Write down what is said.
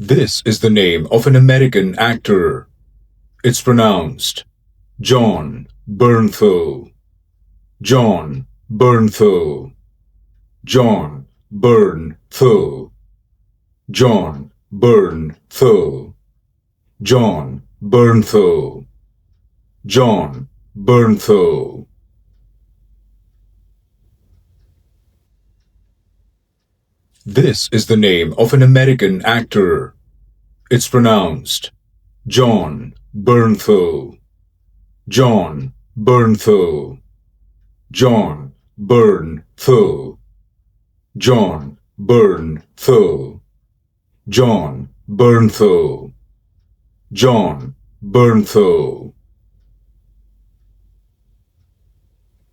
This is the name of an American actor. It's pronounced Jon Bernthal. Jon Bernthal. Jon Bernthal. Jon Bernthal. Jon Bernthal. Jon Bernthal. This is the name of an American actor. It's pronounced Jon Bernthal. Jon Bernthal. Jon Bernthal. Jon Bernthal. Jon Bernthal. Jon Bernthal.